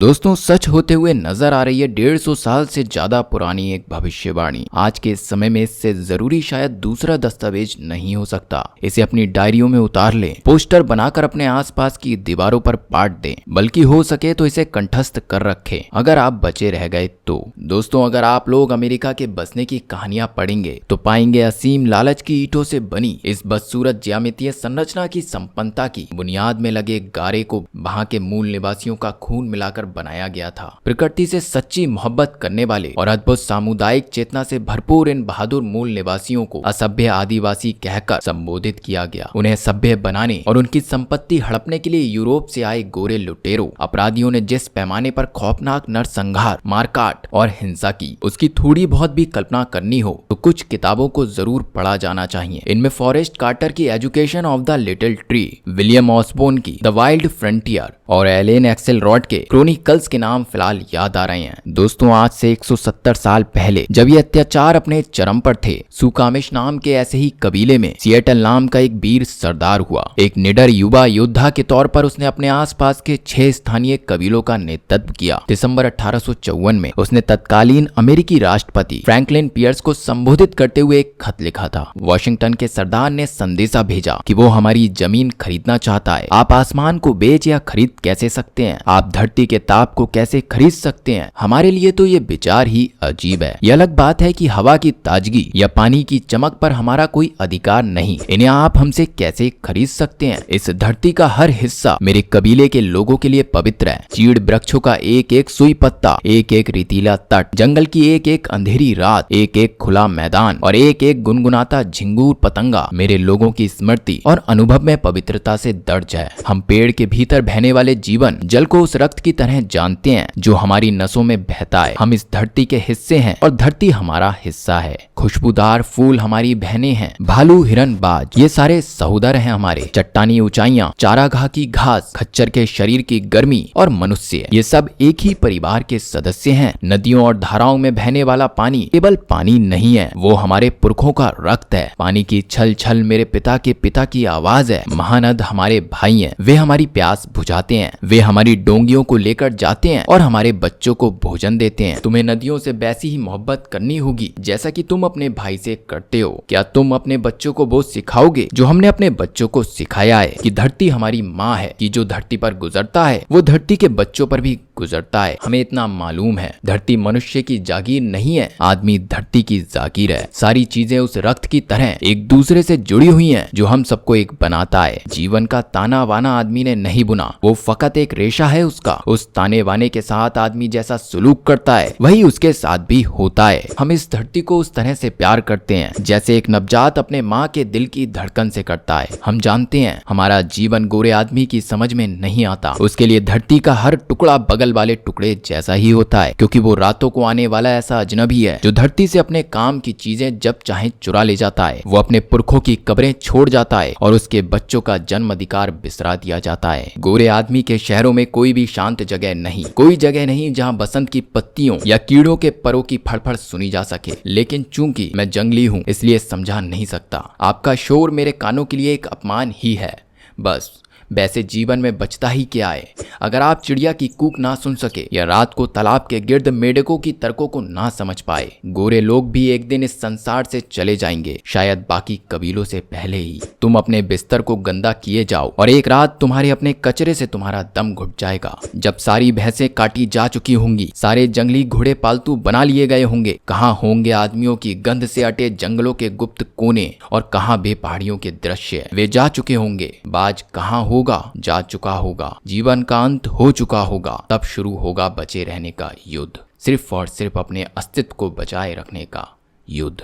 दोस्तों, सच होते हुए नजर आ रही है 150 साल से ज्यादा पुरानी एक भविष्यवाणी। आज के समय में इससे जरूरी शायद दूसरा दस्तावेज नहीं हो सकता। इसे अपनी डायरियों में उतार लें, पोस्टर बनाकर अपने आसपास की दीवारों पर पाट दें, बल्कि हो सके तो इसे कंठस्थ कर रखें अगर आप बचे रह गए तो। दोस्तों, अगर आप लोग अमेरिका के बसने की कहानियां पढ़ेंगे तो पाएंगे असीम लालच की ईंटों से बनी इस बदसूरत ज्यामितीय संरचना की संपन्नता की बुनियाद में लगे गारे को वहां के मूल निवासियों का खून मिलाकर बनाया गया था। प्रकृति से सच्ची मोहब्बत करने वाले और अद्भुत सामुदायिक चेतना से भरपूर इन बहादुर मूल निवासियों को असभ्य आदिवासी कहकर संबोधित किया गया। उन्हें सभ्य बनाने और उनकी संपत्ति हड़पने के लिए यूरोप से आए गोरे लुटेरों अपराधियों ने जिस पैमाने पर खौफनाक नरसंहार, मारकाट और हिंसा की, उसकी थोड़ी बहुत भी कल्पना करनी हो तो कुछ किताबों को जरूर पढ़ा जाना चाहिए। इनमें फॉरेस्ट कार्टर की education of the little tree, William Osborne की द वाइल्ड फ्रंटियर और एलेन एक्सेलरॉड के क्रोनिकल्स के नाम फिलहाल याद आ रहे हैं। दोस्तों, आज से 170 साल पहले जब ये अत्याचार अपने चरम पर थे, सुकामिश नाम के ऐसे ही कबीले में सिएटल नाम का एक वीर सरदार हुआ। एक निडर युवा योद्धा के तौर पर उसने अपने आसपास के 6 स्थानीय कबीलों का नेतृत्व किया। दिसंबर 1854 में उसने तत्कालीन अमेरिकी राष्ट्रपति फ्रैंकलिन पियर्स को संबोधित करते हुए एक खत लिखा था। वॉशिंगटन के सरदार ने संदेशा भेजा कि वो हमारी जमीन खरीदना चाहता है। आप आसमान को बेच या खरीद कैसे सकते हैं? आप धरती के ताप को कैसे खरीद सकते हैं? हमारे लिए तो ये विचार ही अजीब है। यह अलग बात है कि हवा की ताजगी या पानी की चमक पर हमारा कोई अधिकार नहीं। इन्हें आप हमसे कैसे खरीद सकते हैं? इस धरती का हर हिस्सा मेरे कबीले के लोगों के लिए पवित्र है। चीड़ वृक्षों का एक एक सुई पत्ता, एक एक रेतीला तट, जंगल की एक एक अंधेरी रात, एक एक खुला मैदान और एक एक गुनगुनाता झिंगूर पतंगा मेरे लोगों की स्मृति और अनुभव में पवित्रता से दर्ज है। हम पेड़ के भीतर बहने वाले जीवन जल को उस रक्त की तरह जानते हैं जो हमारी नसों में बहता है। हम इस धरती के हिस्से हैं और धरती हमारा हिस्सा है। खुशबूदार फूल हमारी बहनें हैं, भालू, हिरन, बाज ये सारे सहोदर हैं हमारे। चट्टानी ऊंचाइयां, चारागाह की घास, खच्चर के शरीर की गर्मी और मनुष्य, ये सब एक ही परिवार के सदस्य हैं। नदियों और धाराओं में बहने वाला पानी केवल पानी नहीं है, वो हमारे पुरखों का रक्त है। पानी की छल छल मेरे पिता के पिता की आवाज है। महानद हमारे भाई हैं, वे हमारी प्यास बुझाते हैं। वे हमारी डोंगियों को लेकर जाते हैं और हमारे बच्चों को भोजन देते हैं। तुम्हें नदियों से वैसी ही मोहब्बत करनी होगी जैसा कि तुम अपने भाई से करते हो। क्या तुम अपने बच्चों को वो सिखाओगे जो हमने अपने बच्चों को सिखाया है कि धरती हमारी माँ है, कि जो धरती पर गुजरता है वो धरती के बच्चों पर भी गुजरता है। हमें इतना मालूम है, धरती मनुष्य की जागीर नहीं है, आदमी धरती की जागीर है। सारी चीजें उस रक्त की तरह एक दूसरे से जुड़ी हुई हैं जो हम सबको एक बनाता है। जीवन का ताना वाना आदमी ने नहीं बुना, वो फकत एक रेशा है उसका। उस ताने वाने के साथ आदमी जैसा सुलूक करता है वही उसके साथ भी होता है। हम इस धरती को उस तरह से प्यार करते हैं जैसे एक नवजात अपने माँ के दिल की धड़कन से करता है। हम जानते हैं हमारा जीवन गोरे आदमी की समझ में नहीं आता। उसके लिए धरती का हर टुकड़ा बगल वाले टुकड़े जैसा ही होता है, क्योंकि वो रातों को आने वाला ऐसा अजनबी है जो धरती से अपने काम की चीजें जब चाहे चुरा ले जाता है। वो अपने पुरखों की कब्रें छोड़ जाता है और उसके बच्चों का जन्म अधिकार बिसरा दिया जाता है। गोरे आदमी के शहरों में कोई भी शांत जगह नहीं, कोई जगह नहीं जहां बसंत की पत्तियों या कीड़ों के परों की फड़फड़ सुनी जा सके। लेकिन चूंकि मैं जंगली हूं इसलिए समझा नहीं सकता। आपका शोर मेरे कानों के लिए एक अपमान ही है। बस वैसे जीवन में बचता ही क्या है अगर आप चिड़िया की कूक ना सुन सके या रात को तालाब के गिर्द मेढकों की तर्कों को ना समझ पाए। गोरे लोग भी एक दिन इस संसार से चले जाएंगे, शायद बाकी कबीलों से पहले ही। तुम अपने बिस्तर को गंदा किए जाओ और एक रात तुम्हारे अपने कचरे से तुम्हारा दम घुट जाएगा। जब सारी भैंसें काटी जा चुकी होंगी, सारे जंगली घोड़े पालतू बना लिए गए होंगे, कहाँ होंगे आदमियों की गंध से अटे जंगलों के गुप्त कोने और कहाँ बे पहाड़ियों के दृश्य। वे जा चुके होंगे, बाज कहाँ होगा, जा चुका होगा, जीवन का अंत हो चुका होगा। तब शुरू होगा बचे रहने का युद्ध, सिर्फ और सिर्फ अपने अस्तित्व को बचाए रखने का युद्ध।